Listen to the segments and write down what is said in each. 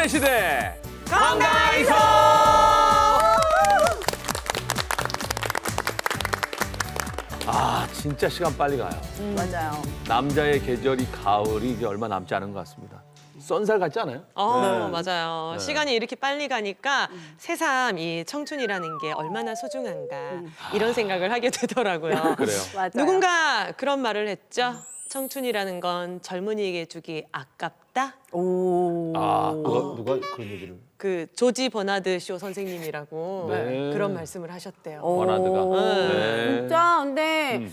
2000년의 시대 건강하이소. 아, 진짜 시간 빨리 가요. 맞아요. 남자의 계절이 가을이 이제 얼마 남지 않은 것 같습니다. 쏜살 같지 않아요? 네. 맞아요. 네. 시간이 이렇게 빨리 가니까 새삼 이 청춘이라는 게 얼마나 소중한가 이런 생각을 하게 되더라고요. 그래요. 맞아요. 누군가 그런 말을 했죠. 청춘이라는 건 젊은이에게 주기 아깝다. 오. 아, 누가 그런 얘기를? 그 조지 버나드 쇼 선생님이라고 네. 그런 말씀을 하셨대요. 버나드가. 네. 진짜 근데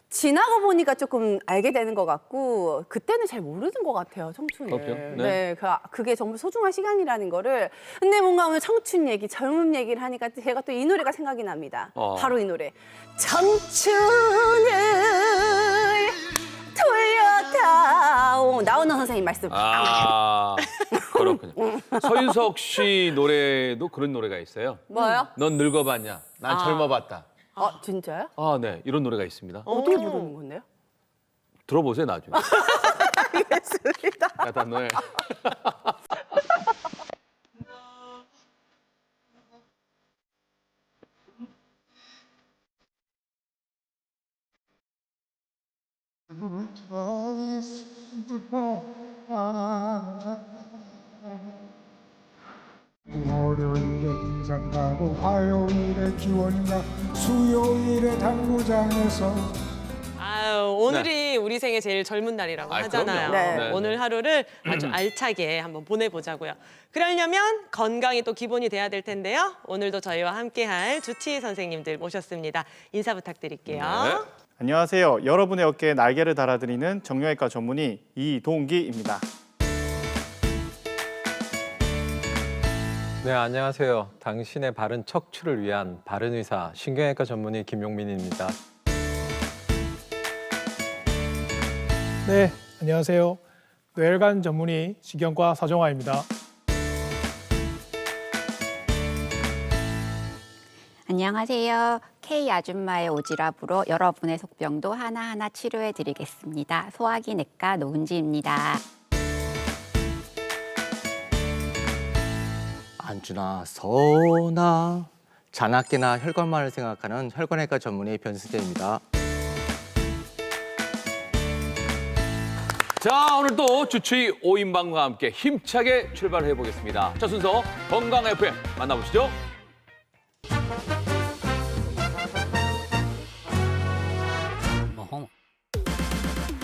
지나고 보니까 조금 알게 되는 것 같고 그때는 잘 모르는 것 같아요, 청춘을. 그렇죠. 네, 그게 정말 소중한 시간이라는 거를. 근데 뭔가 오늘 청춘 얘기, 젊음 얘기를 하니까 제가 또 이 노래가 생각이 납니다. 바로 이 노래. 청춘을 돌려다오. 나훈아 선생님 말씀. 아, 그렇군요. 서유석 씨 노래도 그런 노래가 있어요. 뭐요? 넌 늙어봤냐? 난 젊어봤다. 진짜요? 아, 네. 이런 노래가 있습니다. 어떻게 부르는 건데요? 들어보세요, 나중에. 알겠습니다. 야단 노래. 월요일에 등산 가고 화요일에 기원 가 수요일에 당구장에서 아유, 오늘이 우리 생애 제일 젊은 날이라고 아, 하잖아요. 그럼요. 네. 오늘 하루를 아주 알차게 한번 보내보자고요. 그러려면 건강이 또 기본이 돼야 될 텐데요. 오늘도 저희와 함께할 주치의 선생님들 모셨습니다. 인사 부탁드릴게요. 네. 안녕하세요. 여러분의 어깨에 날개를 달아드리는 정형외과 전문의 이동기입니다. 네, 안녕하세요. 당신의 바른 척추를 위한 바른 의사 신경외과 전문의 김용민입니다. 네, 안녕하세요. 뇌혈관 전문의 식경과 서정화입니다. 안녕하세요. K 아줌마의 오지랖으로 여러분의 속병도 하나하나 치료해 드리겠습니다. 소화기 내과 노은지입니다. 안주나 서나 잔악기나 혈관만을 생각하는 혈관외과 전문의 변승재입니다. 자, 오늘 또 주치의 오인방과 함께 힘차게 출발해 보겠습니다. 첫 순서 건강 FM 만나보시죠.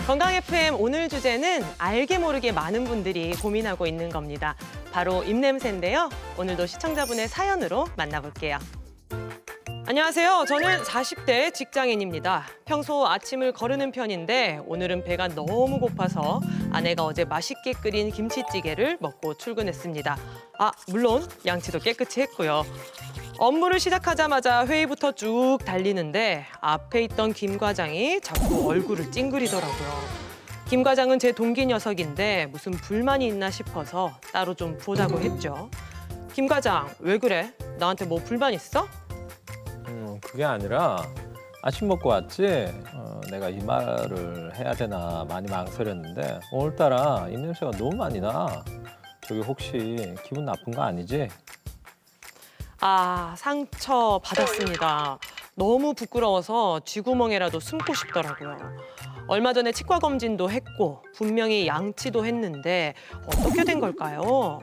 건강 FM 오늘 주제는 알게 모르게 많은 분들이 고민하고 있는 겁니다. 바로 입냄새인데요. 오늘도 시청자분의 사연으로 만나볼게요. 안녕하세요. 저는 40대 직장인입니다. 평소 아침을 거르는 편인데 오늘은 배가 너무 고파서 아내가 어제 맛있게 끓인 김치찌개를 먹고 출근했습니다. 물론 양치도 깨끗이 했고요. 업무를 시작하자마자 회의부터 쭉 달리는데 앞에 있던 김 과장이 자꾸 얼굴을 찡그리더라고요. 김 과장은 제 동기 녀석인데 무슨 불만이 있나 싶어서 따로 좀 보자고 했죠. 김 과장, 왜 그래? 나한테 뭐 불만 있어? 그게 아니라 아침 먹고 왔지? 내가 이 말을 해야 되나 많이 망설였는데 오늘따라 입냄새가 너무 많이 나. 저기 혹시 기분 나쁜 거 아니지? 상처 받았습니다. 너무 부끄러워서 쥐구멍에라도 숨고 싶더라고요. 얼마 전에 치과 검진도 했고 분명히 양치도 했는데 어떻게 된 걸까요?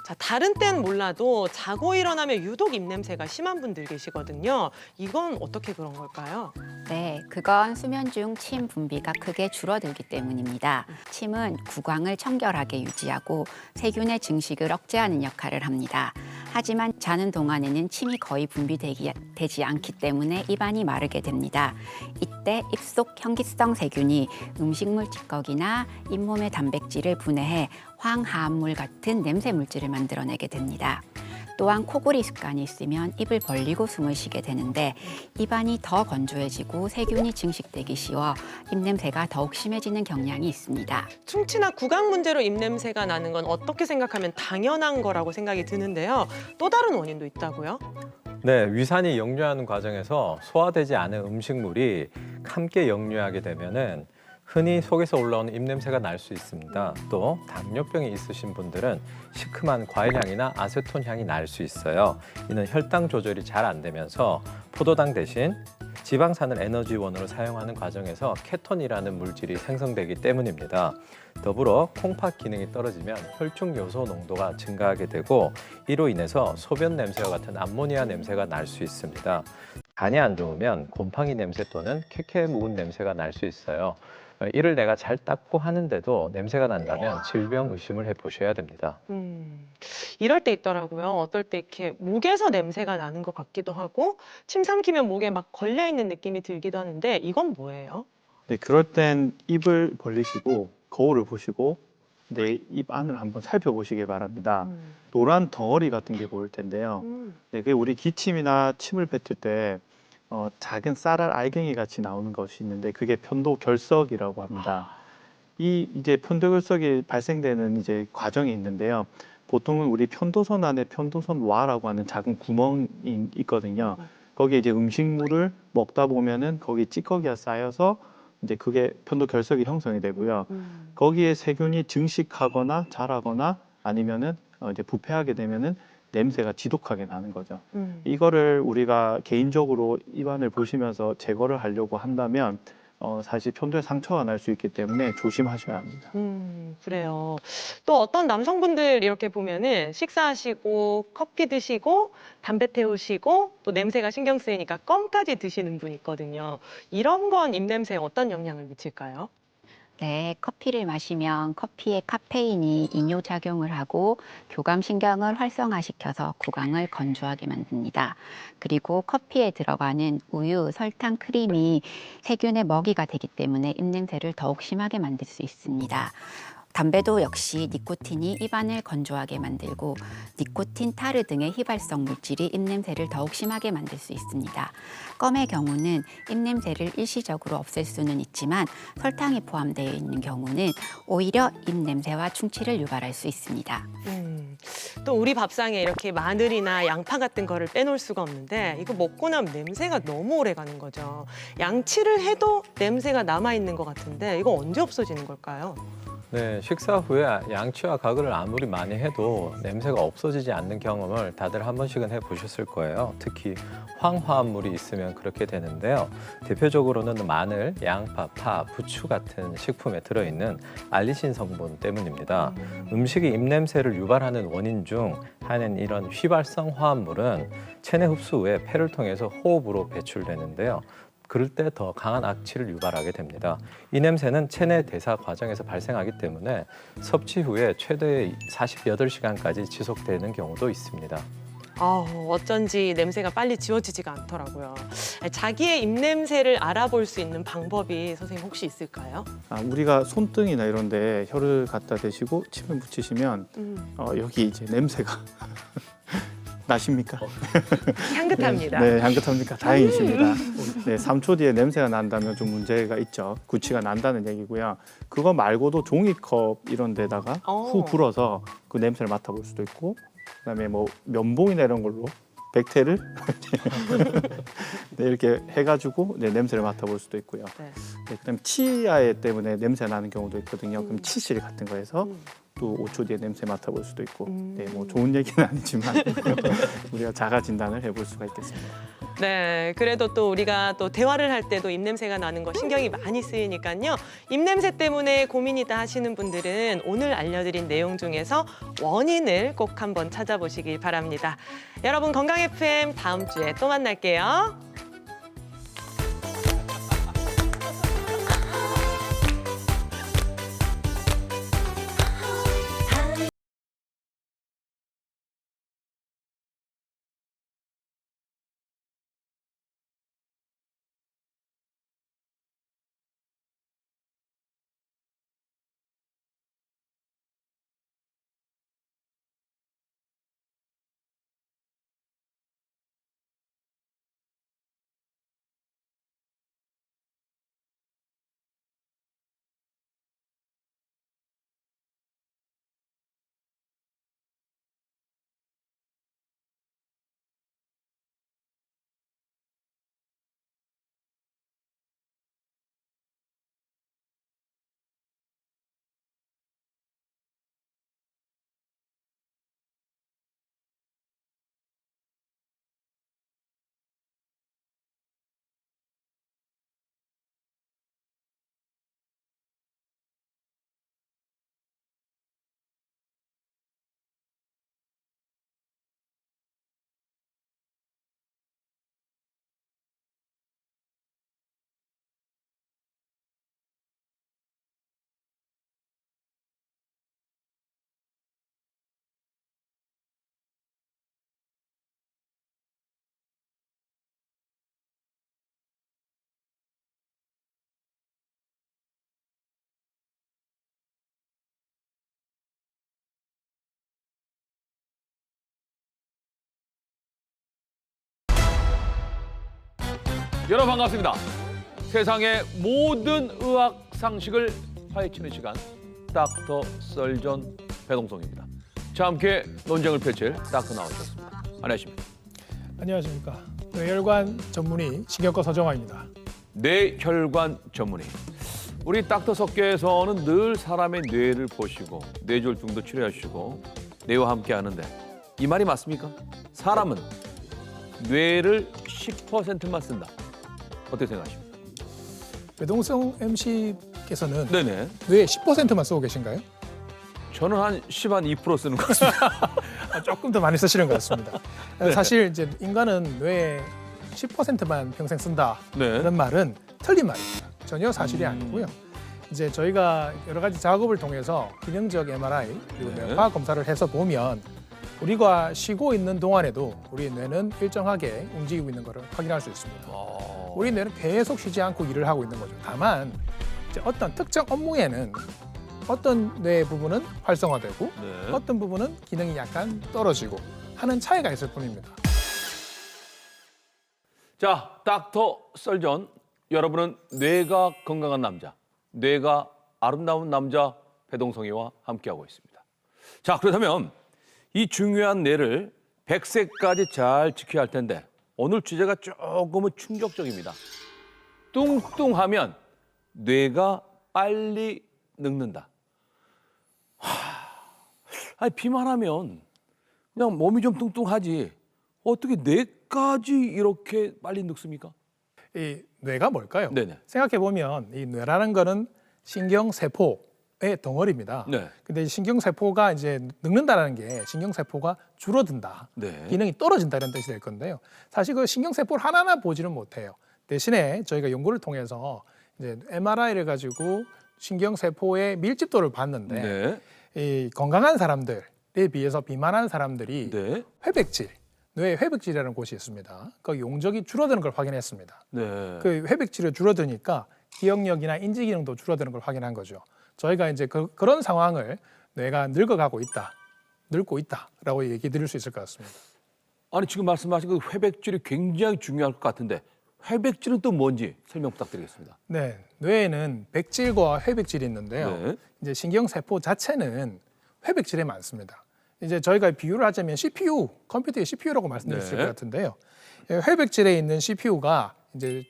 자, 다른 때는 몰라도 자고 일어나면 유독 입냄새가 심한 분들 계시거든요. 이건 어떻게 그런 걸까요? 네, 그건 수면 중 침 분비가 크게 줄어들기 때문입니다. 침은 구강을 청결하게 유지하고 세균의 증식을 억제하는 역할을 합니다. 하지만 자는 동안에는 침이 거의 분비되지 않기 때문에 입안이 마르게 됩니다. 이때 입속 현기성 세균이 음식물 찌꺼기나 잇몸의 단백질을 분해해 황화합물 같은 냄새 물질을 만들어내게 됩니다. 또한 코골이 습관이 있으면 입을 벌리고 숨을 쉬게 되는데 입안이 더 건조해지고 세균이 증식되기 쉬워 입냄새가 더욱 심해지는 경향이 있습니다. 충치나 구강 문제로 입냄새가 나는 건 어떻게 생각하면 당연한 거라고 생각이 드는데요. 또 다른 원인도 있다고요? 네, 위산이 역류하는 과정에서 소화되지 않은 음식물이 함께 역류하게 되면은 흔히 속에서 올라오는 입냄새가 날 수 있습니다. 또 당뇨병이 있으신 분들은 시큼한 과일 향이나 아세톤 향이 날 수 있어요. 이는 혈당 조절이 잘 안 되면서 포도당 대신 지방산을 에너지원으로 사용하는 과정에서 케톤이라는 물질이 생성되기 때문입니다. 더불어 콩팥 기능이 떨어지면 혈중 요소 농도가 증가하게 되고 이로 인해서 소변 냄새와 같은 암모니아 냄새가 날 수 있습니다. 간이 안 좋으면 곰팡이 냄새 또는 캐캐 묵은 냄새가 날 수 있어요. 이를 내가 잘 닦고 하는데도 냄새가 난다면 질병 의심을 해보셔야 됩니다. 이럴 때 있더라고요. 어떨 때 이렇게 목에서 냄새가 나는 것 같기도 하고 침 삼키면 목에 막 걸려 있는 느낌이 들기도 하는데 이건 뭐예요? 네, 그럴 땐 입을 벌리시고 거울을 보시고 내 입 안을 한번 살펴보시길 바랍니다. 노란 덩어리 같은 게 보일 텐데요. 네, 그게 우리 기침이나 침을 뱉을 때 작은 쌀알 알갱이 같이 나오는 것이 있는데 그게 편도결석이라고 합니다. 이제 편도결석이 발생되는 이제 과정이 있는데요. 보통은 우리 편도선 안에 편도선와라고 하는 작은 구멍이 있거든요. 거기에 이제 음식물을 먹다 보면은 거기 찌꺼기가 쌓여서 이제 그게 편도결석이 형성이 되고요. 거기에 세균이 증식하거나 자라거나 아니면은 이제 부패하게 되면은 냄새가 지독하게 나는 거죠. 이거를 우리가 개인적으로 입안을 보시면서 제거를 하려고 한다면 사실 편도에 상처가 날 수 있기 때문에 조심하셔야 합니다. 그래요. 또 어떤 남성분들 이렇게 보면은 식사하시고 커피 드시고 담배 태우시고 또 냄새가 신경 쓰이니까 껌까지 드시는 분이 있거든요. 이런 건 입냄새에 어떤 영향을 미칠까요? 네, 커피를 마시면 커피의 카페인이 이뇨작용을 하고 교감신경을 활성화시켜서 구강을 건조하게 만듭니다. 그리고 커피에 들어가는 우유, 설탕, 크림이 세균의 먹이가 되기 때문에 입냄새를 더욱 심하게 만들 수 있습니다. 담배도 역시 니코틴이 입안을 건조하게 만들고 니코틴, 타르 등의 휘발성 물질이 입냄새를 더욱 심하게 만들 수 있습니다. 껌의 경우는 입냄새를 일시적으로 없앨 수는 있지만 설탕이 포함되어 있는 경우는 오히려 입냄새와 충치를 유발할 수 있습니다. 또 우리 밥상에 이렇게 마늘이나 양파 같은 거를 빼놓을 수가 없는데 이거 먹고 나면 냄새가 너무 오래 가는 거죠. 양치를 해도 냄새가 남아있는 것 같은데 이거 언제 없어지는 걸까요? 네, 식사 후에 양치와 가글을 아무리 많이 해도 냄새가 없어지지 않는 경험을 다들 한 번씩은 해보셨을 거예요. 특히 황화합물이 있으면 그렇게 되는데요. 대표적으로는 마늘, 양파, 파, 부추 같은 식품에 들어있는 알리신 성분 때문입니다. 음식이 입냄새를 유발하는 원인 중 하나는 이런 휘발성 화합물은 체내 흡수 후에 폐를 통해서 호흡으로 배출되는데요. 그럴 때 더 강한 악취를 유발하게 됩니다. 이 냄새는 체내 대사 과정에서 발생하기 때문에 섭취 후에 최대 48시간까지 지속되는 경우도 있습니다. 어쩐지 냄새가 빨리 지워지지가 않더라고요. 자기의 입냄새를 알아볼 수 있는 방법이 선생님 혹시 있을까요? 우리가 손등이나 이런 데 혀를 갖다 대시고 침을 붙이시면 여기 이제 냄새가 나십니까? 향긋합니다. 네, 향긋합니까? 다행이십니다. 네, 3초 뒤에 냄새가 난다면 좀 문제가 있죠. 구취가 난다는 얘기고요. 그거 말고도 종이컵 이런 데다가 후 불어서 그 냄새를 맡아볼 수도 있고 그다음에 뭐 면봉이나 이런 걸로 백태를 네, 이렇게 해가지고 냄새를 맡아볼 수도 있고요. 네, 그다음에 치아 때문에 냄새가 나는 경우도 있거든요. 그럼 치실 같은 거에서 또 5초 뒤에 냄새 맡아볼 수도 있고 네, 뭐 좋은 얘기는 아니지만 우리가 자가 진단을 해볼 수가 있겠습니다. 네, 그래도 또 우리가 또 대화를 할 때도 입냄새가 나는 거 신경이 많이 쓰이니까요. 입냄새 때문에 고민이다 하시는 분들은 오늘 알려드린 내용 중에서 원인을 꼭 한번 찾아보시길 바랍니다. 여러분 건강 FM 다음 주에 또 만날게요. 여러분 반갑습니다. 세상의 모든 의학 상식을 파헤치는 시간, 닥터 썰전 배동성입니다. 자, 함께 논쟁을 펼칠 닥터 나오셨습니다. 안녕하십니까? 안녕하십니까. 뇌혈관 전문의 신경과 서정화입니다. 뇌혈관 전문의. 우리 닥터 석계에서는 늘 사람의 뇌를 보시고 뇌졸중도 치료하시고 뇌와 함께 하는데 이 말이 맞습니까? 사람은 뇌를 10%만 쓴다. 어떻게 생각하십니까? 배동성 MC께서는 네네. 뇌 10%만 쓰고 계신가요? 저는 한 2% 쓰는 것 같습니다. 조금 더 많이 쓰시는 것 같습니다. 네. 사실 이제 인간은 뇌 10%만 평생 쓴다. 네. 이런 말은 틀린 말입니다. 전혀 사실이 아니고요. 이제 저희가 여러 가지 작업을 통해서 기능적 MRI 그리고 네. 뇌화 검사를 해서 보면 우리가 쉬고 있는 동안에도 우리 뇌는 일정하게 움직이고 있는 것을 확인할 수 있습니다. 우리 뇌는 계속 쉬지 않고 일을 하고 있는 거죠. 다만 이제 어떤 특정 업무에는 어떤 뇌 부분은 활성화되고 네. 어떤 부분은 기능이 약간 떨어지고 하는 차이가 있을 뿐입니다. 자, 닥터 썰전. 여러분은 뇌가 건강한 남자, 뇌가 아름다운 남자 배동성이와 함께하고 있습니다. 자, 그렇다면 이 중요한 뇌를 100세까지 잘 지켜야 할 텐데 오늘 주제가 조금은 충격적입니다. 뚱뚱하면 뇌가 빨리 늙는다. 아니, 비만하면 그냥 몸이 좀 뚱뚱하지 어떻게 뇌까지 이렇게 빨리 늙습니까? 이 뇌가 뭘까요? 네네. 생각해 보면 이 뇌라는 거는 신경 세포의 덩어리입니다. 네. 근데 이 신경 세포가 이제 늙는다라는 게 신경 세포가 줄어든다. 네. 기능이 떨어진다 이런 뜻이 될 건데요. 사실 그 신경 세포를 하나하나 보지는 못해요. 대신에 저희가 연구를 통해서 이제 MRI를 가지고 신경 세포의 밀집도를 봤는데 네. 이 건강한 사람들에 비해서 비만한 사람들이 네. 회백질, 뇌 회백질이라는 곳이 있습니다. 그 용적이 줄어드는 걸 확인했습니다. 네. 그 회백질이 줄어드니까 기억력이나 인지 기능도 줄어드는 걸 확인한 거죠. 저희가 이제 그런 상황을 뇌가 늙어가고 있다, 늙고 있다라고 얘기 드릴 수 있을 것 같습니다. 아니, 지금 말씀하신 그 회백질이 굉장히 중요할 것 같은데 회백질은 또 뭔지 설명 부탁드리겠습니다. 네, 뇌에는 백질과 회백질이 있는데요. 네. 이제 신경 세포 자체는 회백질에 많습니다. 이제 저희가 비유를 하자면 CPU, 컴퓨터의 CPU라고 말씀드릴 수 있을 네. 것 같은데요. 회백질에 있는 CPU가 이제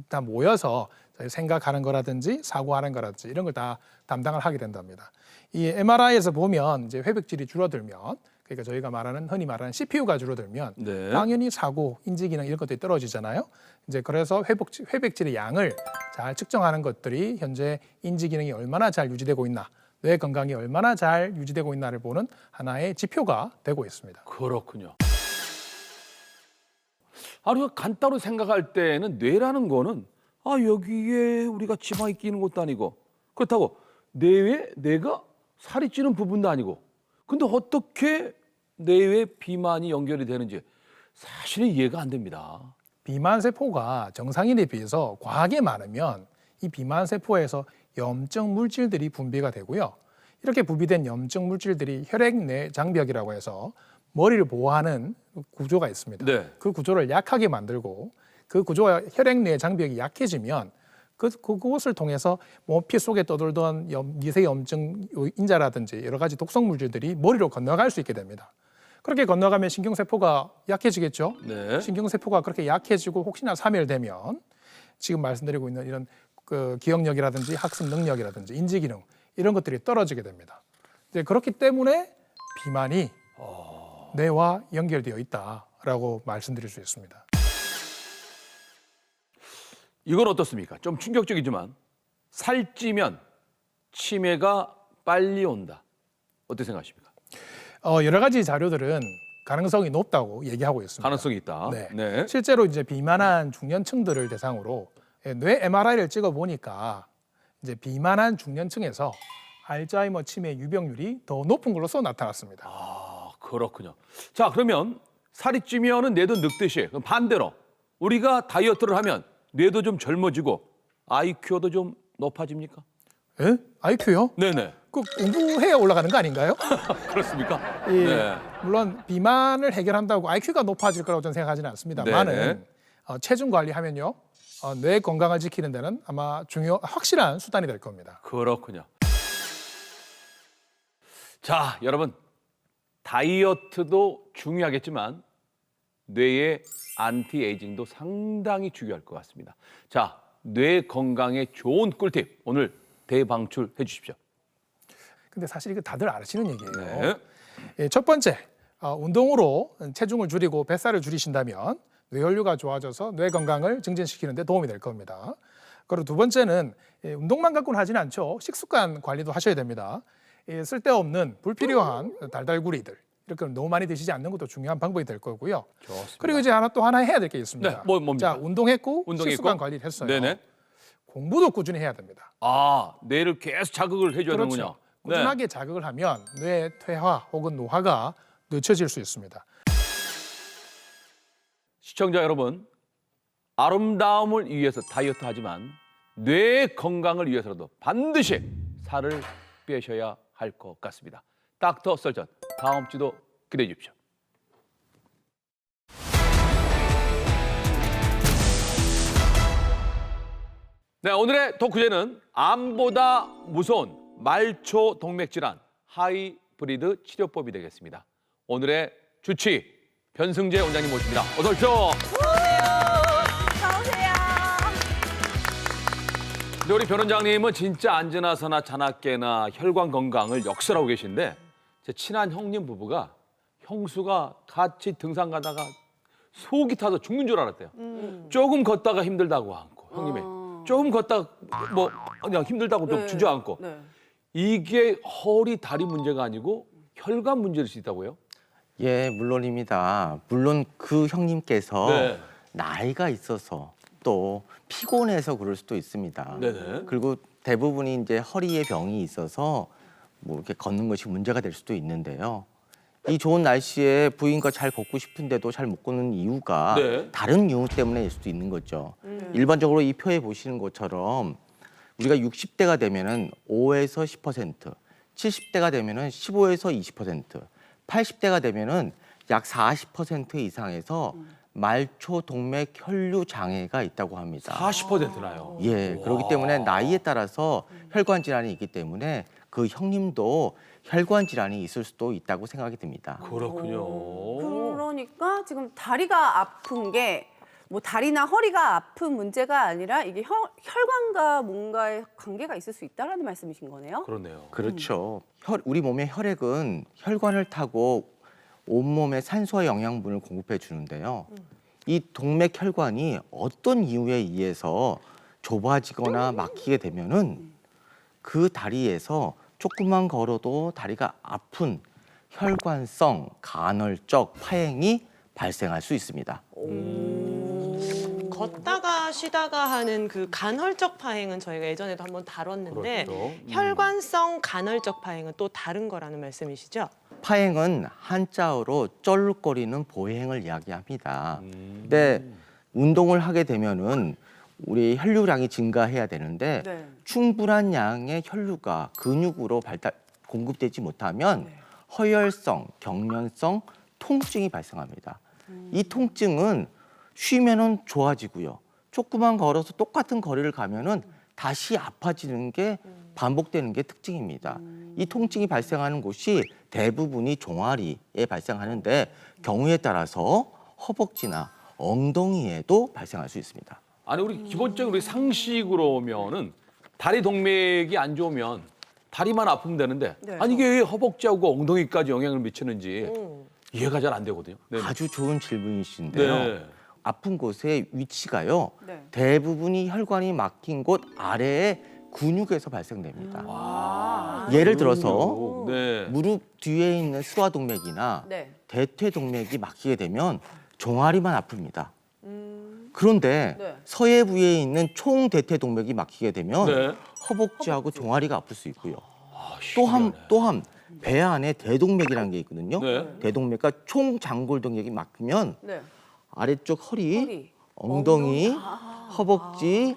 다 모여서 생각하는 거라든지 사고하는 거라든지 이런 걸 다 담당을 하게 된답니다. 이 MRI에서 보면 이제 회백질이 줄어들면 그러니까 저희가 말하는 흔히 말하는 CPU가 줄어들면 네. 당연히 사고, 인지 기능 이런 것들이 떨어지잖아요. 이제 그래서 회백질의 양을 잘 측정하는 것들이 현재 인지 기능이 얼마나 잘 유지되고 있나, 뇌 건강이 얼마나 잘 유지되고 있나를 보는 하나의 지표가 되고 있습니다. 그렇군요. 아니, 간단히 생각할 때는 뇌라는 거는 여기에 우리가 지방이 끼는 것도 아니고 그렇다고 뇌가 살이 찌는 부분도 아니고 근데 어떻게 뇌에 비만이 연결이 되는지 사실은 이해가 안 됩니다. 비만 세포가 정상인에 비해서 과하게 많으면 이 비만 세포에서 염증 물질들이 분비가 되고요. 이렇게 분비된 염증 물질들이 혈액 내 장벽이라고 해서 머리를 보호하는 구조가 있습니다. 네. 그 구조를 약하게 만들고 그 구조가 혈액 내 장벽이 약해지면 그것을 통해서 피 속에 떠돌던 미세염증 인자라든지 여러 가지 독성 물질들이 머리로 건너갈 수 있게 됩니다. 그렇게 건너가면 신경세포가 약해지겠죠. 네. 신경세포가 그렇게 약해지고 혹시나 사멸되면 지금 말씀드리고 있는 이런 그 기억력이라든지 학습 능력이라든지 인지 기능 이런 것들이 떨어지게 됩니다. 이제 그렇기 때문에 비만이 뇌와 연결되어 있다라고 말씀드릴 수 있습니다. 이건 어떻습니까? 좀 충격적이지만 살찌면 치매가 빨리 온다. 어떻게 생각하십니까? 여러 가지 자료들은 가능성이 높다고 얘기하고 있습니다. 가능성이 있다. 네. 실제로 이제 비만한 중년층들을 대상으로 뇌 MRI를 찍어 보니까 이제 비만한 중년층에서 알츠하이머 치매 유병률이 더 높은 걸로서 나타났습니다. 그렇군요. 자, 그러면 살이 찌면은 뇌도 늙듯이 그럼 반대로 우리가 다이어트를 하면 뇌도 좀 젊어지고 IQ도 좀 높아집니까? 예? IQ요? 네네. 그 공부해야 올라가는 거 아닌가요? 그렇습니까? 예, 물론 비만을 해결한다고 IQ가 높아질 거라고 저는 생각하지는 않습니다만은 체중 관리하면요 뇌 건강을 지키는 데는 아마 확실한 수단이 될 겁니다. 그렇군요. 자, 여러분. 다이어트도 중요하겠지만 뇌의 안티에이징도 상당히 중요할 것 같습니다. 자, 뇌 건강에 좋은 꿀팁 오늘 대방출해 주십시오. 근데 사실 이거 다들 아시는 얘기예요. 네. 예, 첫 번째, 운동으로 체중을 줄이고 뱃살을 줄이신다면 뇌혈류가 좋아져서 뇌 건강을 증진시키는 데 도움이 될 겁니다. 그리고 두 번째는 운동만 갖고는 하지는 않죠. 식습관 관리도 하셔야 됩니다. 쓸데없는 불필요한 달달구리들 이렇게 너무 많이 드시지 않는 것도 중요한 방법이 될 거고요. 좋습니다. 그리고 이제 또 하나 해야 될 게 있습니다. 네, 뭡니까? 자, 운동했고 운동했고, 식습관 관리를 했어요. 네네. 공부도 꾸준히 해야 됩니다. 아, 뇌를 계속 자극을 해줘야 그렇죠. 되는군요. 꾸준하게 자극을 하면 뇌 퇴화 혹은 노화가 늦춰질 수 있습니다. 시청자 여러분, 아름다움을 위해서 다이어트 하지만 뇌 건강을 위해서라도 반드시 살을 빼셔야 할 것 같습니다. 닥터 설전 다음 주도 기대해 주십시오. 네, 오늘의 토크제는 암보다 무서운 말초 동맥 질환 하이브리드 치료법이 되겠습니다. 오늘의 주치 변승재 원장님 모십니다. 어서 오십시오. 어서오세요. 근데 우리 변 원장님은 진짜 안전하서나 자나깨나 혈관 건강을 역설하고 계신데 제 친한 형님 부부가 형수가 같이 등산 가다가 속이 타서 죽는 줄 알았대요. 조금 걷다가 힘들다고 않고 형님이 조금 걷다가 뭐 그냥 힘들다고 좀 주저앉고 네. 이게 허리 다리 문제가 아니고 혈관 문제일 수 있다고요? 예, 물론입니다. 물론 그 형님께서 네. 나이가 있어서 또 피곤해서 그럴 수도 있습니다. 네네. 그리고 대부분이 이제 허리에 병이 있어서 뭐 이렇게 걷는 것이 문제가 될 수도 있는데요. 이 좋은 날씨에 부인과 잘 걷고 싶은데도 잘 못 걷는 이유가 네. 다른 이유 때문일 수도 있는 거죠. 일반적으로 이 표에 보시는 것처럼 우리가 60대가 되면은 5에서 10%, 70대가 되면은 15에서 20%, 80대가 되면은 약 40% 이상에서 말초 동맥 혈류 장애가 있다고 합니다. 40%나요. 예, 그렇기 때문에 나이에 따라서 혈관 질환이 있기 때문에 그 형님도 혈관 질환이 있을 수도 있다고 생각이 듭니다. 그렇군요. 그러니까 지금 다리가 아픈 게 뭐 다리나 허리가 아픈 문제가 아니라 이게 혈관과 뭔가의 관계가 있을 수 있다라는 말씀이신 거네요. 그렇네요. 그렇죠. 우리 몸의 혈액은 혈관을 타고 온몸에 산소와 영양분을 공급해 주는데요. 이 동맥 혈관이 어떤 이유에 의해서 좁아지거나 막히게 되면은 그 다리에서 조금만 걸어도 다리가 아픈 혈관성 간헐적 파행이 발생할 수 있습니다. 걷다가 쉬다가 하는 그 간헐적 파행은 저희가 예전에도 한번 다뤘는데 그렇죠. 혈관성 간헐적 파행은 또 다른 거라는 말씀이시죠? 파행은 한자어로 쩔룩거리는 보행을 이야기합니다. 근데 운동을 하게 되면은 우리 혈류량이 증가해야 되는데 네. 충분한 양의 혈류가 근육으로 공급되지 못하면 허혈성, 경련성 통증이 발생합니다. 이 통증은 쉬면은 좋아지고요. 조금만 걸어서 똑같은 거리를 가면은 다시 아파지는 게 반복되는 게 특징입니다. 이 통증이 발생하는 곳이 대부분이 종아리에 발생하는데 경우에 따라서 허벅지나 엉덩이에도 발생할 수 있습니다. 아니 우리 기본적으로 우리 상식으로면은 다리 동맥이 안 좋으면 다리만 아프면 되는데 네. 아니 이게 왜 허벅지하고 엉덩이까지 영향을 미치는지 이해가 잘 안 되거든요. 네. 아주 좋은 질문이신데요. 네. 아픈 곳의 위치가요. 네. 대부분이 혈관이 막힌 곳 아래의 근육에서 발생됩니다. 아. 예를 들어서 네. 무릎 뒤에 있는 수화동맥이나 네. 대퇴동맥이 막히게 되면 종아리만 아픕니다. 그런데 네. 서해 부위에 있는 총대퇴동맥이 막히게 되면 네. 허벅지하고 종아리가 아플 수 있고요. 아, 또한 배 안에 대동맥이라는 게 있거든요. 네. 대동맥과 총장골동맥이 막히면 네. 아래쪽 허리, 엉덩이. 엉덩이, 허벅지,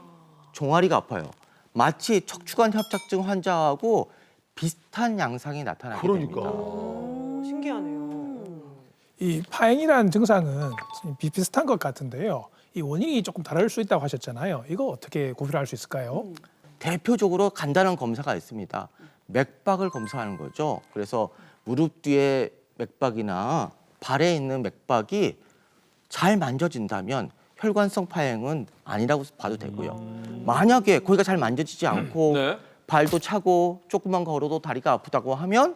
종아리가 아파요. 마치 척추관 협착증 환자하고 비슷한 양상이 나타나게 그러니까. 됩니다. 신기하네요. 이 파행이라는 증상은 비슷한 것 같은데요. 이 원인이 조금 다를 수 있다고 하셨잖아요. 이거 어떻게 구별할 수 있을까요? 대표적으로 간단한 검사가 있습니다. 맥박을 검사하는 거죠. 그래서 무릎 뒤에 맥박이나 발에 있는 맥박이 잘 만져진다면 혈관성 파행은 아니라고 봐도 되고요. 만약에 거기가 잘 만져지지 않고 네. 발도 차고 조금만 걸어도 다리가 아프다고 하면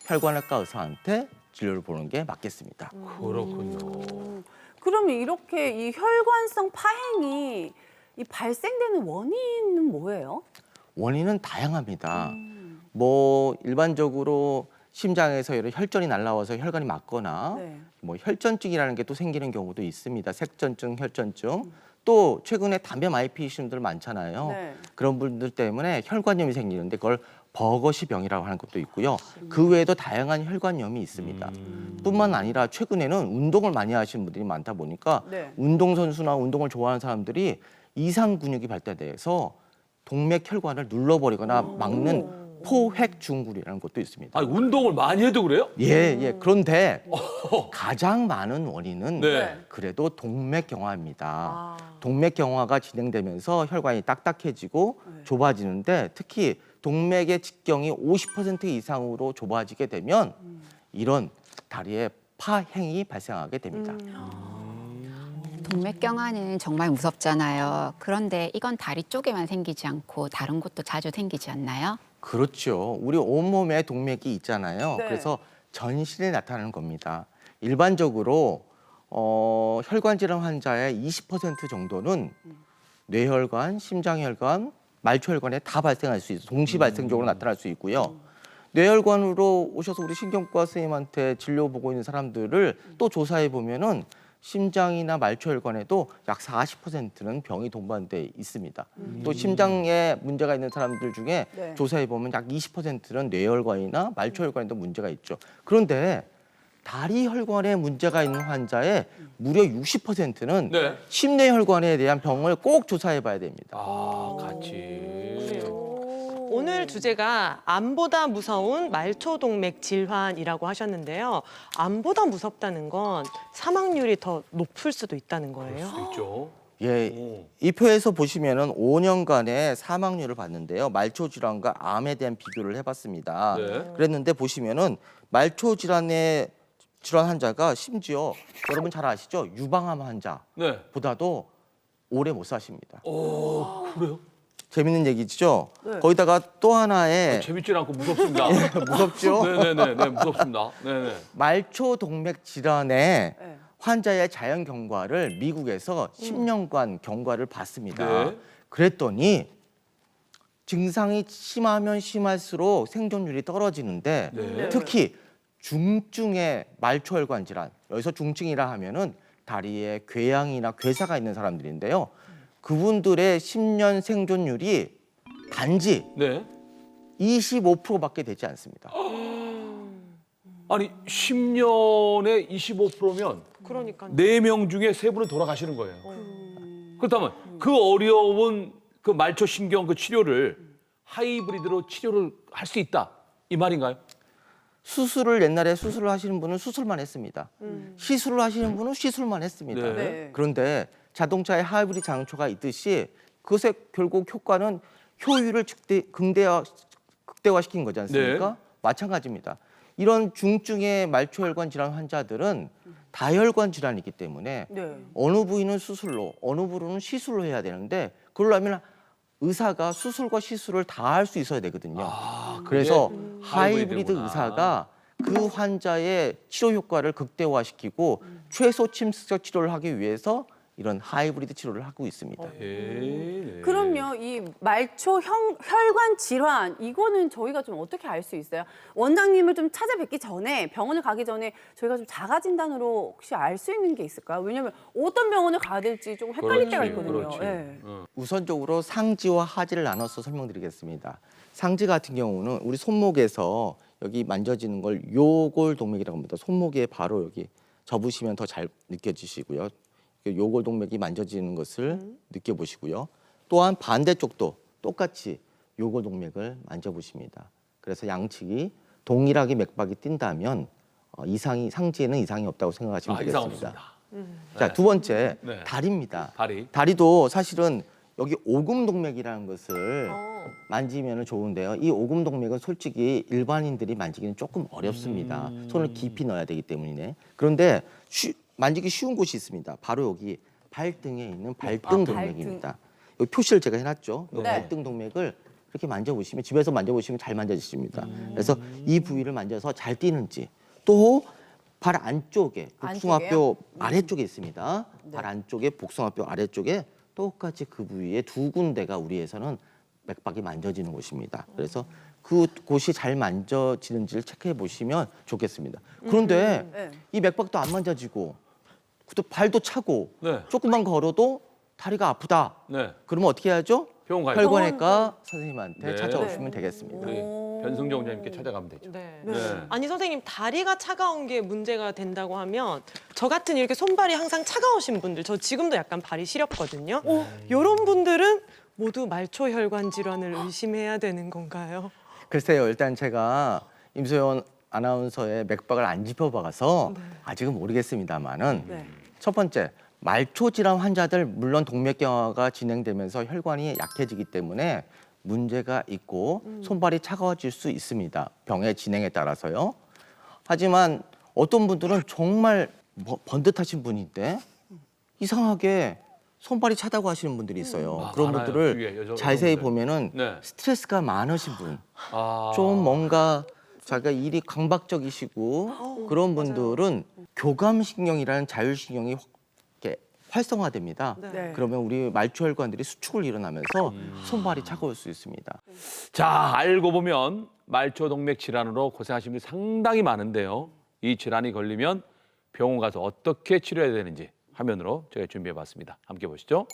혈관외과 의사한테 진료를 보는 게 맞겠습니다. 그렇군요. 그러면 이렇게 이 혈관성 파행이 이 발생되는 원인은 뭐예요? 원인은 다양합니다. 뭐 일반적으로 심장에서 이런 혈전이 날라와서 혈관이 막거나 네. 뭐 혈전증이라는 게 또 생기는 경우도 있습니다. 색전증, 혈전증. 또 최근에 담배 많이 피우시는 분들 많잖아요. 네. 그런 분들 때문에 혈관염이 생기는데 그걸 버거시 병이라고 하는 것도 있고요. 그 외에도 다양한 혈관염이 있습니다. 뿐만 아니라 최근에는 운동을 많이 하시는 분들이 많다 보니까 네. 운동선수나 운동을 좋아하는 사람들이 이상 근육이 발달돼서 동맥 혈관을 눌러버리거나 막는 포획중굴이라는 것도 있습니다. 아, 운동을 많이 해도 그래요? 예. 그런데 가장 많은 원인은 네. 그래도 동맥경화입니다. 아. 동맥경화가 진행되면서 혈관이 딱딱해지고 네. 좁아지는데 특히 동맥의 직경이 50% 이상으로 좁아지게 되면 이런 다리에 파행이 발생하게 됩니다. 동맥경화는 정말 무섭잖아요. 그런데 이건 다리 쪽에만 생기지 않고 다른 곳도 자주 생기지 않나요? 그렇죠. 우리 온몸에 동맥이 있잖아요. 네. 그래서 전신에 나타나는 겁니다. 일반적으로 혈관 질환 환자의 20% 정도는 뇌혈관, 심장혈관, 말초혈관에 다 발생할 수 있어요. 동시 발생적으로 나타날 수 있고요. 뇌혈관으로 오셔서 우리 신경과 선생님한테 진료 보고 있는 사람들을 또 조사해 보면은 심장이나 말초혈관에도 약 40%는 병이 동반돼 있습니다. 또 심장에 문제가 있는 사람들 중에 네. 조사해 보면 약 20%는 뇌혈관이나 말초혈관에도 문제가 있죠. 그런데 다리 혈관에 문제가 있는 환자의 무려 60%는 네. 심뇌혈관에 대한 병을 꼭 조사해 봐야 됩니다. 아, 같이. 오늘 주제가 암보다 무서운 말초동맥 질환이라고 하셨는데요. 암보다 무섭다는 건 사망률이 더 높을 수도 있다는 거예요. 수 있죠. 예, 이 표에서 보시면은 5년간의 사망률을 봤는데요. 말초 질환과 암에 대한 비교를 해봤습니다. 네. 그랬는데 보시면은 말초 질환의 질환 환자가 심지어 여러분 잘 아시죠? 유방암 환자보다도 네. 오래 못 사십니다. 그래요? 재밌는 얘기죠? 네. 거기다가 또 하나의 재밌지 않고 무섭습니다. 무섭죠? 네네네, 무섭습니다. 네네. 말초 동맥 질환의 네. 환자의 자연 경과를 미국에서 10년간 경과를 봤습니다. 네. 그랬더니 증상이 심하면 심할수록 생존율이 떨어지는데 네. 특히 중증의 말초혈관 질환, 여기서 중증이라 하면은 다리에 궤양이나 괴사가 있는 사람들인데요. 그분들의 10년 생존율이 단지 네. 25%밖에 되지 않습니다. 아니 10년에 25%면 그러니까 4명 중에 3분은 돌아가시는 거예요. 그렇다면 그 어려운 그 말초 신경 그 치료를 하이브리드로 치료를 할 수 있다 이 말인가요? 수술을 옛날에 수술을 하시는 분은 수술만 했습니다. 시술을 하시는 분은 시술만 했습니다. 네. 네. 그런데 자동차에 하이브리드 장초가 있듯이 그것의 결국 효과는 효율을 극대화시킨 거지 않습니까? 네. 마찬가지입니다. 이런 중증의 말초혈관 질환 환자들은 다혈관 질환이기 때문에 네. 어느 부위는 수술로, 어느 부위는 시술로 해야 되는데 그러려면 의사가 수술과 시술을 다 할 수 있어야 되거든요. 그래서 하이브리드 하이브리드구나. 의사가 그 환자의 치료 효과를 극대화시키고 최소 침습적 치료를 하기 위해서 이런 하이브리드 치료를 하고 있습니다. 네. 그럼요, 이 말초 혈관 질환 이거는 저희가 좀 어떻게 알 수 있어요? 원장님을 좀 찾아뵙기 전에 병원을 가기 전에 저희가 좀 자가 진단으로 혹시 알 수 있는 게 있을까요? 왜냐하면 어떤 병원을 가야 될지 조금 헷갈릴 때가 있거든요. 그렇지. 예. 우선적으로 상지와 하지를 나눠서 설명드리겠습니다. 상지 같은 경우는 우리 손목에서 여기 만져지는 걸 요골동맥이라고 합니다. 손목에 바로 여기 접으시면 더 잘 느껴지시고요. 요골동맥이 만져지는 것을 느껴보시고요. 또한 반대쪽도 똑같이 요골동맥을 만져보십니다. 그래서 양측이 동일하게 맥박이 뛴다면 상지에는 이상이 없다고 생각하시면 이상 되겠습니다. 없습니다. 자, 두 번째 네. 다리입니다. 다리. 다리도 사실은 여기 오금동맥이라는 것을 만지면 좋은데요. 이 오금동맥은 솔직히 일반인들이 만지기는 조금 어렵습니다. 손을 깊이 넣어야 되기 때문이네. 그런데 만지기 쉬운 곳이 있습니다. 바로 여기 발등에 있는 발등 동맥입니다. 여기 표시를 제가 해놨죠. 이 네. 발등 동맥을 이렇게 만져보시면, 집에서 만져보시면 잘 만져지십니다. 그래서 이 부위를 만져서 잘 뛰는지, 또 발 안쪽에 복숭아뼈 아래쪽에 있습니다. 발 안쪽에 복숭아뼈 아래쪽에 똑같이 그 부위에 두 군데가 우리에서는 맥박이 만져지는 곳입니다. 그래서 그 곳이 잘 만져지는지를 체크해 보시면 좋겠습니다. 그런데 네. 이 맥박도 안 만져지고 또 발도 차고 네. 조금만 걸어도 다리가 아프다. 네. 그러면 어떻게 해야죠? 병원 가야죠. 혈관외과 선생님한테 네. 찾아오시면 되겠습니다. 우리 변승정 원장님께 찾아가면 되죠. 네. 네. 아니 선생님 다리가 차가운 게 문제가 된다고 하면 저 같은 이렇게 손발이 항상 차가우신 분들, 저 지금도 약간 발이 시렵거든요. 이런 분들은 모두 말초혈관 질환을 의심해야 되는 건가요? 글쎄요, 일단 제가 임소연 아나운서의 맥박을 안 짚어봐서 아직은 모르겠습니다만은 네. 첫 번째, 말초 질환 환자들 물론 동맥경화가 진행되면서 혈관이 약해지기 때문에 문제가 있고 손발이 차가워질 수 있습니다. 병의 진행에 따라서요. 하지만 어떤 분들은 정말 번듯하신 분인데 이상하게 손발이 차다고 하시는 분들이 있어요. 아, 그런 많아요. 분들을 주위에 여자- 자세히 여성분들. 보면은 네. 스트레스가 많으신 분, 아. 좀 뭔가 자기가 일이 강박적이시고 그런 분들은 교감신경이라는 자율신경이 이렇게 활성화됩니다. 네. 그러면 우리 말초혈관들이 수축을 일어나면서 손발이 차가울 수 있습니다. 자, 알고 보면 말초동맥 질환으로 고생하시는 분들이 상당히 많은데요. 이 질환이 걸리면 병원 가서 어떻게 치료해야 되는지 화면으로 저희가 준비해봤습니다. 함께 보시죠.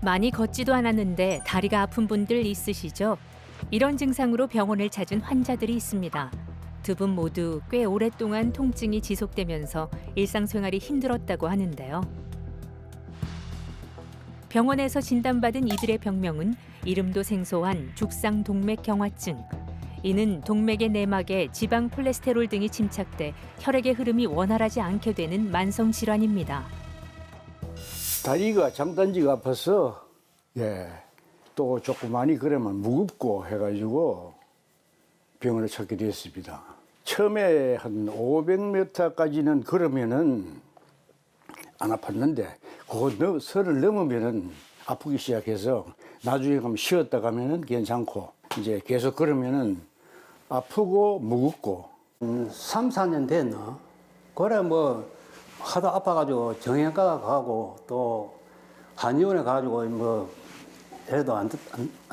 많이 걷지도 않았는데 다리가 아픈 분들 있으시죠? 이런 증상으로 병원을 찾은 환자들이 있습니다. 두 분 모두 꽤 오랫동안 통증이 지속되면서 일상생활이 힘들었다고 하는데요. 병원에서 진단받은 이들의 병명은 이름도 생소한 죽상동맥경화증. 이는 동맥의 내막에 지방 콜레스테롤 등이 침착돼 혈액의 흐름이 원활하지 않게 되는 만성 질환입니다. 다리가 장단지가 아파서 또 조금 많이 그러면 무겁고 해가지고 병원을 찾게 됐습니다. 처음에 한 500m까지는 걸으면은 안 아팠는데 그거 설을 넘으면은 아프기 시작해서 나중에 가면 쉬었다 가면은 괜찮고 이제 계속 걸으면은 아프고 무겁고 3, 4년 됐나? 그래 뭐 하도 아파가지고 정형외과 가고 또 한의원에 가가지고 뭐 그래도 안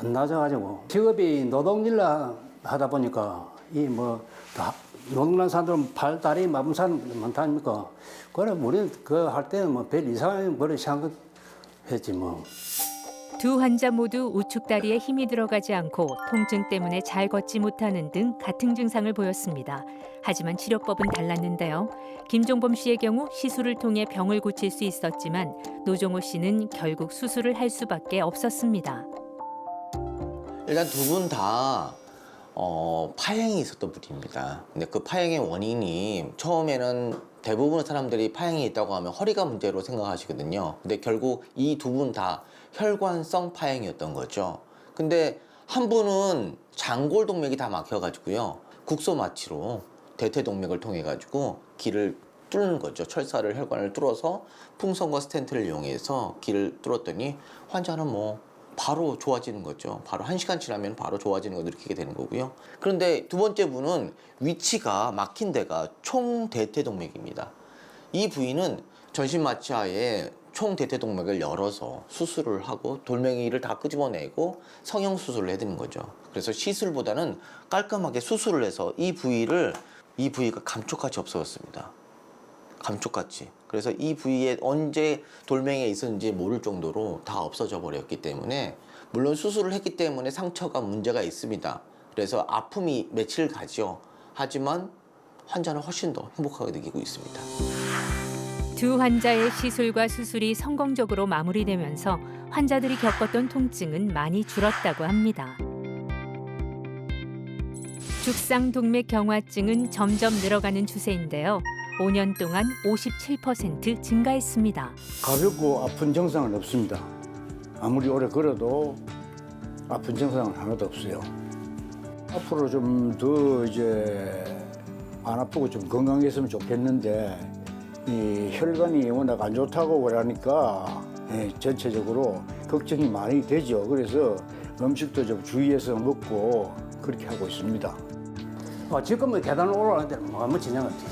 나아져가지고 직업이 노동일 하다 보니까 이 뭐 노동하는 사람들은 발, 다리 마분 사람 많다 아닙니까? 그래 우리는 그 할 때는 뭐 별 이상한 머리 생각했지 뭐. 두 환자 모두 우측 다리에 힘이 들어가지 않고 통증 때문에 잘 걷지 못하는 등 같은 증상을 보였습니다. 하지만 치료법은 달랐는데요. 김종범 씨의 경우 시술을 통해 병을 고칠 수 있었지만 노종호 씨는 결국 수술을 할 수밖에 없었습니다. 일단 두 분 다 파행이 있었던 분입니다. 근데 그 파행의 원인이 처음에는 대부분의 사람들이 파행이 있다고 하면 허리가 문제로 생각하시거든요. 근데 결국 이 두 분 다 혈관성 파행이었던 거죠. 근데 한 분은 장골동맥이 다 막혀가지고요. 국소마취로 대퇴동맥을 통해 가지고 길을 뚫는 거죠. 철사를 혈관을 뚫어서 풍선과 스텐트를 이용해서 길을 뚫었더니 환자는 뭐 바로 좋아지는 거죠. 바로 1시간 지나면 바로 좋아지는 걸 느끼게 되는 거고요. 그런데 두 번째 분은 위치가 막힌 데가 총대퇴동맥입니다. 이 부위는 전신마취하에 총대퇴동맥을 열어서 수술을 하고 돌멩이를 다 끄집어내고 성형수술을 해드는 거죠. 그래서 시술보다는 깔끔하게 수술을 해서 이 부위가 감쪽같이 없어졌습니다. 감쪽같이. 그래서 이 부위에 언제 돌멩이가 있었는지 모를 정도로 다 없어져 버렸기 때문에 물론 수술을 했기 때문에 상처가 문제가 있습니다. 그래서 아픔이 며칠 가죠. 하지만 환자는 훨씬 더 행복하게 느끼고 있습니다. 두 환자의 시술과 수술이 성공적으로 마무리되면서 환자들이 겪었던 통증은 많이 줄었다고 합니다. 죽상동맥 경화증은 점점 늘어가는 추세인데요. 5년 동안 57% 증가했습니다. 가볍고 아픈 증상은 없습니다. 아무리 오래 걸어도 아픈 증상은 하나도 없어요. 앞으로 좀 더 이제 안 아프고 좀 건강했으면 좋겠는데 이 혈관이 워낙 안 좋다고 그러니까 전체적으로 걱정이 많이 되죠. 그래서 음식도 좀 주의해서 먹고 그렇게 하고 있습니다. 지금은 계단을 올라가는데 뭐 아무 진행 없지.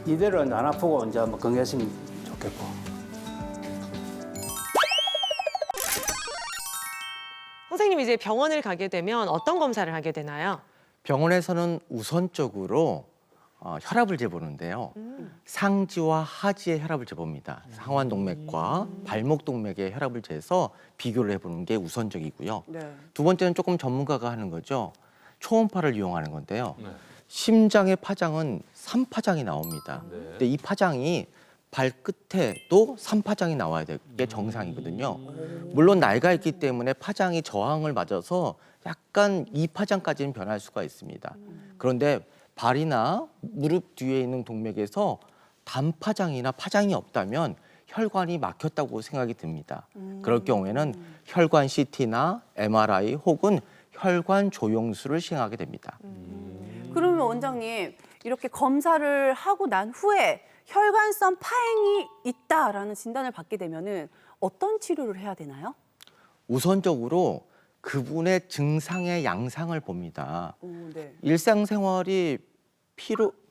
이대로 안 아프고 이제 뭐 건강했으면 좋겠고. 선생님 이제 병원을 가게 되면 어떤 검사를 하게 되나요? 병원에서는 우선적으로 혈압을 재보는데요. 상지와 하지의 혈압을 재봅니다. 상완 동맥과 발목 동맥의 혈압을 재서 비교를 해보는 게 우선적이고요. 네. 두 번째는 조금 전문가가 하는 거죠. 초음파를 이용하는 건데요. 네. 심장의 파장은 3파장이 나옵니다. 네. 근데 이 파장이 발끝에도 3파장이 나와야 될 게 정상이거든요. 물론 나이가 있기 때문에 파장이 저항을 맞아서 약간 2파장까지는 변할 수가 있습니다. 그런데 발이나 무릎 뒤에 있는 동맥에서 단파장이나 파장이 없다면 혈관이 막혔다고 생각이 듭니다. 그럴 경우에는 혈관 CT나 MRI 혹은 혈관 조영술을 시행하게 됩니다. 그러면 원장님 이렇게 검사를 하고 난 후에 혈관성 파행이 있다라는 진단을 받게 되면은 어떤 치료를 해야 되나요? 우선적으로 그분의 증상의 양상을 봅니다. 네. 일상생활이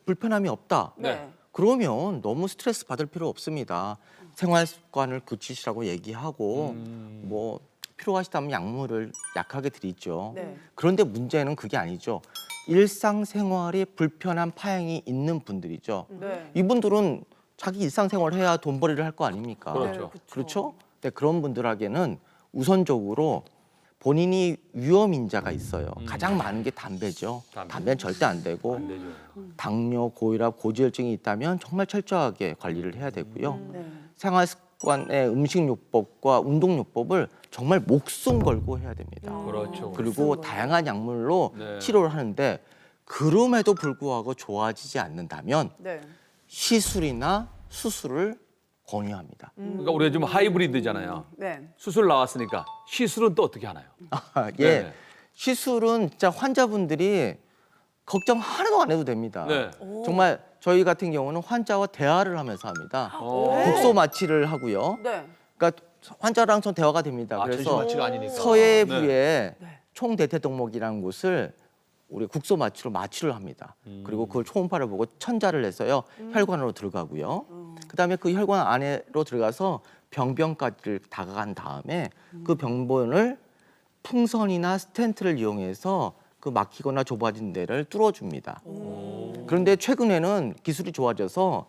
불편함이 없다. 네. 그러면 너무 스트레스 받을 필요 없습니다. 생활 습관을 고치시라고 얘기하고 뭐 필요하시다면 약물을 약하게 드리죠. 네. 그런데 문제는 그게 아니죠. 일상생활에 불편한 파행이 있는 분들이죠. 네. 이분들은 자기 일상생활을 해야 돈벌이를 할 거 아닙니까? 그렇죠. 그렇죠? 네, 그런 분들에게는 우선적으로 본인이 위험인자가 있어요. 가장 많은 게 담배죠. 담배는 절대 안 되고 안 되죠. 당뇨, 고혈압, 고지혈증이 있다면 정말 철저하게 관리를 해야 되고요. 네. 생활 습관의 음식요법과 운동요법을 정말 목숨 걸고 해야 됩니다. 그렇죠. 그리고 다양한 약물로 네. 치료를 하는데 그럼에도 불구하고 좋아지지 않는다면 네. 시술이나 수술을 권유합니다. 그러니까 우리가 지금 하이브리드잖아요. 네. 수술 나왔으니까 시술은 또 어떻게 하나요? 예, 네. 시술은 진짜 환자분들이 걱정 하나도 안 해도 됩니다. 네. 정말 저희 같은 경우는 환자와 대화를 하면서 합니다. 오. 국소 마취를 하고요. 네. 그러니까 환자랑 전 대화가 됩니다. 아, 그래서 전신마취가 아니니까. 서해 네. 부위에 네. 총대퇴동맥이라는 곳을 우리 국소 마취로 마취를 합니다. 그리고 그걸 초음파를 보고 천자를 내서요 혈관으로 들어가고요. 그다음에 그 혈관 안으로 들어가서 병변까지 다가간 다음에 그 병변을 풍선이나 스텐트를 이용해서 그 막히거나 좁아진 데를 뚫어줍니다. 그런데 최근에는 기술이 좋아져서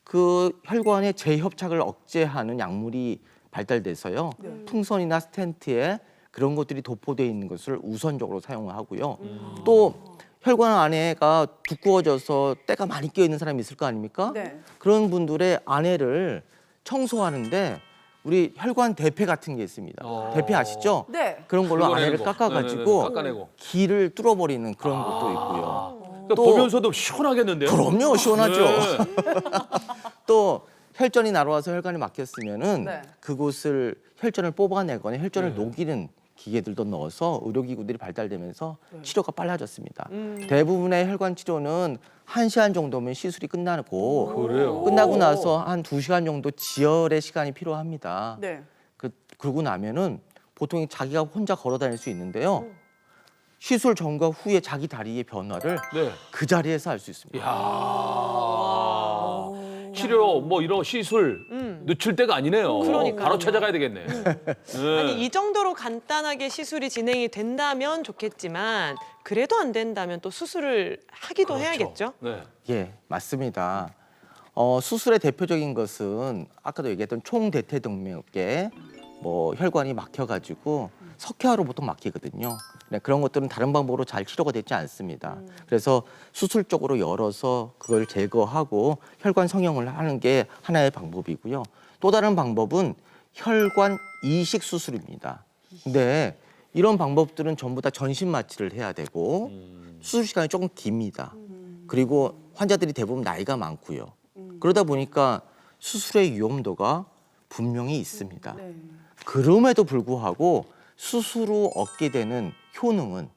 그 혈관의 재협착을 억제하는 약물이 발달돼서요. 풍선이나 스텐트에 그런 것들이 도포되어 있는 것을 우선적으로 사용하고요. 또 혈관 안에가 두꺼워져서 때가 많이 끼어 있는 사람이 있을 거 아닙니까? 네. 그런 분들의 안에를 청소하는데 우리 혈관 대패 같은 게 있습니다. 대패 아시죠? 네. 그런 걸로 긁어내는 안에를 거. 깎아가지고 네네네, 깎아내고. 기를 뚫어버리는 그런 것도 있고요. 그러니까 또- 보면서도 시원하겠는데요? 그럼요, 시원하죠. 네. 또 혈전이 날아와서 혈관이 막혔으면은 네. 그곳을 혈전을 뽑아내거나 혈전을 녹이는 기계들도 넣어서 의료기구들이 발달되면서 치료가 빨라졌습니다. 대부분의 혈관 치료는 1시간 정도면 시술이 끝나고 그래요? 끝나고 나서 한 2시간 정도 지혈의 시간이 필요합니다. 네. 그러고 나면은 보통 자기가 혼자 걸어 다닐 수 있는데요. 시술 전과 후에 자기 다리의 변화를 네. 그 자리에서 할 수 있습니다. 이야. 치료 뭐 이런 시술 늦출 때가 아니네요. 그러니까요. 바로 찾아가야 되겠네. 네. 아니 이 정도로 간단하게 시술이 진행이 된다면 좋겠지만 그래도 안 된다면 또 수술을 하기도 그렇죠. 해야겠죠. 네. 예, 맞습니다. 수술의 대표적인 것은 아까도 얘기했던 총대퇴동맥에 뭐 혈관이 막혀가지고 석회화로 보통 막히거든요. 네, 그런 것들은 다른 방법으로 잘 치료가 되지 않습니다. 그래서 수술적으로 열어서 그걸 제거하고 혈관 성형을 하는 게 하나의 방법이고요. 또 다른 방법은 혈관 이식 수술입니다. 근데 이런 방법들은 전부 다 전신 마취를 해야 되고 수술 시간이 조금 깁니다. 그리고 환자들이 대부분 나이가 많고요. 그러다 보니까 수술의 위험도가 분명히 있습니다. 네. 그럼에도 불구하고 수술 후 얻게 되는 효능은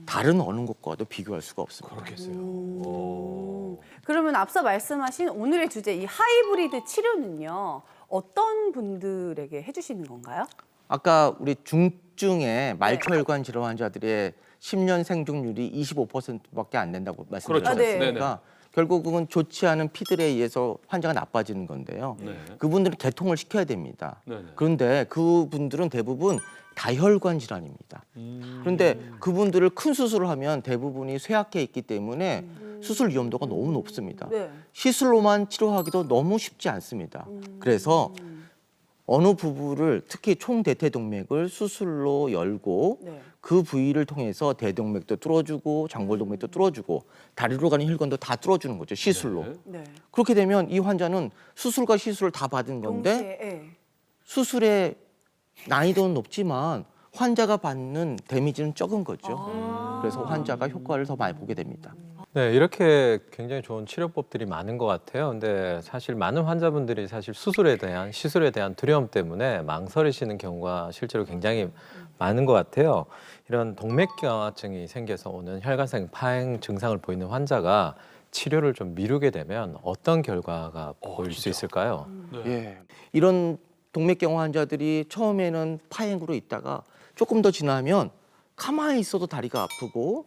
다른 어느 것과도 비교할 수가 없습니다. 그렇겠어요. 그러면 앞서 말씀하신 오늘의 주제 이 하이브리드 치료는요. 어떤 분들에게 해주시는 건가요? 아까 우리 중증의 말초혈관 질환 환자들의 10년 생존율이 25%밖에 안 된다고 말씀드렸지 그렇죠. 않습니까? 결국은 좋지 않은 피들에 의해서 환자가 나빠지는 건데요. 네. 그분들은 개통을 시켜야 됩니다. 네네. 그런데 그분들은 대부분 다혈관 질환입니다. 그런데 그분들을 큰 수술을 하면 대부분이 쇠약해 있기 때문에 수술 위험도가 너무 높습니다. 네. 시술로만 치료하기도 너무 쉽지 않습니다. 그래서 어느 부부를 특히 총대퇴동맥을 수술로 열고 네. 그 부위를 통해서 대동맥도 뚫어주고 장골동맥도 뚫어주고 다리로 가는 혈관도 다 뚫어주는 거죠, 시술로. 네. 네. 그렇게 되면 이 환자는 수술과 시술을 다 받은 건데 동시에, 예. 수술의 난이도는 높지만 환자가 받는 데미지는 적은 거죠. 그래서 환자가 효과를 더 많이 보게 됩니다. 네, 이렇게 굉장히 좋은 치료법들이 많은 것 같아요. 근데 사실 많은 환자분들이 사실 수술에 대한 시술에 대한 두려움 때문에 망설이시는 경우가 실제로 굉장히 많은 것 같아요. 이런 동맥경화증이 생겨서 오는 혈관성 파행 증상을 보이는 환자가 치료를 좀 미루게 되면 어떤 결과가 보일 수 있을까요? 예. 이런 동맥경화 환자들이 처음에는 파행으로 있다가 조금 더 지나면 가만히 있어도 다리가 아프고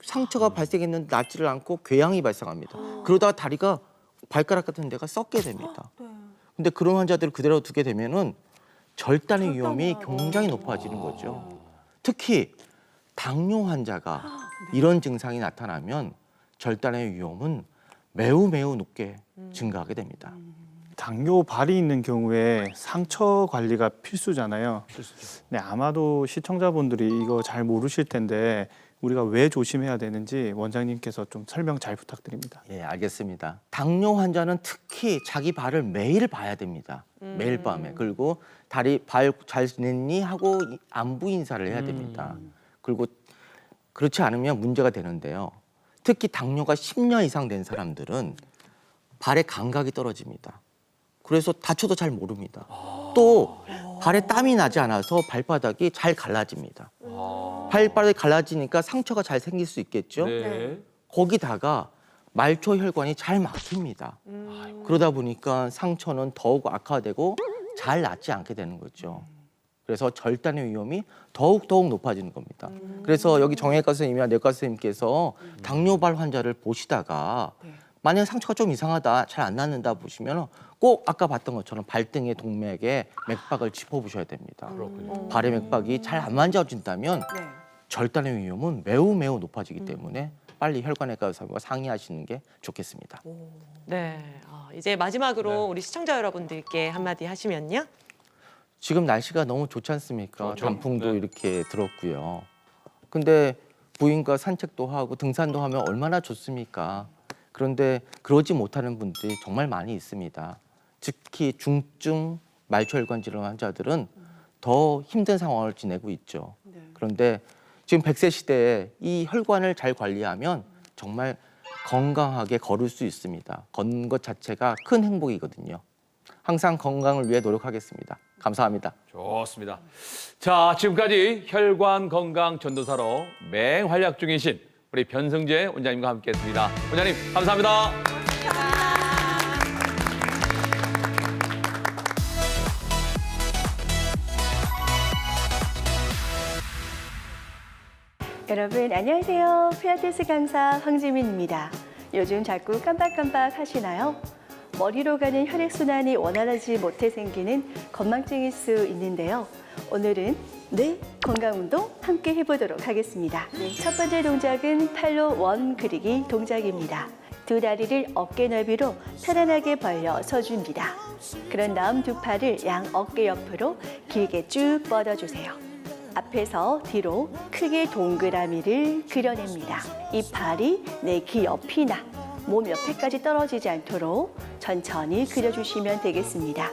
상처가 발생했는데 낫지를 않고 궤양이 발생합니다. 그러다가 다리가 발가락 같은 데가 썩게 됩니다. 근데 그런 환자들을 그대로 두게 되면은 절단의 위험이 굉장히 높아지는 거죠. 특히 당뇨 환자가 이런 증상이 나타나면 절단의 위험은 매우 높게 증가하게 됩니다. 당뇨발이 있는 경우에 상처 관리가 필수잖아요. 네, 아마도 시청자분들이 이거 잘 모르실 텐데 우리가 왜 조심해야 되는지 원장님께서 좀 설명 잘 부탁드립니다. 예, 알겠습니다. 당뇨 환자는 특히 자기 발을 매일 봐야 됩니다. 매일 밤에. 그리고 다리 발 잘 지냈니 하고 안부 인사를 해야 됩니다. 그리고 그렇지 않으면 문제가 되는데요. 특히 당뇨가 10년 이상 된 사람들은 발의 감각이 떨어집니다. 그래서 다쳐도 잘 모릅니다. 또 발에 땀이 나지 않아서 발바닥이 잘 갈라집니다. 발바닥이 갈라지니까 상처가 잘 생길 수 있겠죠. 네. 거기다가 말초 혈관이 잘 막힙니다. 그러다 보니까 상처는 더욱 악화되고 잘 낫지 않게 되는 거죠. 그래서 절단의 위험이 더욱 높아지는 겁니다. 그래서 여기 정형외과 선생님이나 내과 선생님께서 당뇨발 환자를 보시다가 만약 상처가 좀 이상하다, 잘 안 낫는다 보시면 꼭 아까 봤던 것처럼 발등의 동맥에 맥박을 짚어보셔야 됩니다. 발의 맥박이 잘 안 만져진다면 네. 절단의 위험은 매우 높아지기 때문에 빨리 혈관외과 의사와 상의하시는 게 좋겠습니다. 네, 이제 마지막으로 우리 시청자 여러분들께 한마디 하시면요. 지금 날씨가 너무 좋지 않습니까? 좋죠. 단풍도 네. 이렇게 들었고요. 근데 부인과 산책도 하고 등산도 하면 얼마나 좋습니까? 그런데 그러지 못하는 분들이 정말 많이 있습니다. 특히 중증 말초혈관 질환 환자들은 더 힘든 상황을 지내고 있죠. 그런데 지금 100세 시대에 이 혈관을 잘 관리하면 정말 건강하게 걸을 수 있습니다. 걷는 것 자체가 큰 행복이거든요. 항상 건강을 위해 노력하겠습니다. 감사합니다. 좋습니다. 자, 지금까지 혈관 건강 전도사로 맹활약 중이신 우리 변승재 원장님과 함께했습니다. 원장님 감사합니다. 여러분 안녕하세요. 필라테스 강사 황지민입니다. 요즘 자꾸 깜빡깜빡 하시나요? 머리로 가는 혈액순환이 원활하지 못해 생기는 건망증일 수 있는데요. 오늘은 뇌 건강운동 함께 해보도록 하겠습니다. 첫 번째 동작은 팔로 원 그리기 동작입니다. 두 다리를 어깨 넓이로 편안하게 벌려 서줍니다. 그런 다음 두 팔을 양 어깨 옆으로 길게 쭉 뻗어주세요. 앞에서 뒤로 크게 동그라미를 그려냅니다. 이 팔이 내 귀 옆이나 몸 옆에까지 떨어지지 않도록 천천히 그려주시면 되겠습니다.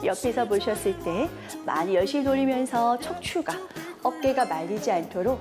옆에서 보셨을 때 많이 열심히 돌리면서 척추가 어깨가 말리지 않도록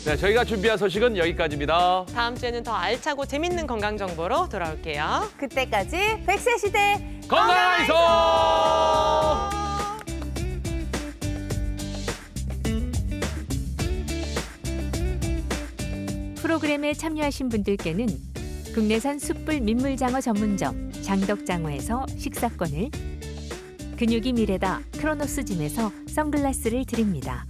네, 저희가 준비한 소식은 여기까지입니다. 다음 주에는 더 알차고 재밌는 건강 정보로 돌아올게요. 그때까지 100세 시대 건강하이소! 프로그램에 참여하신 분들께는 국내산 숯불 민물장어 전문점 장덕장어에서 식사권을, 근육이 미래다 크로노스짐에서 선글라스를 드립니다.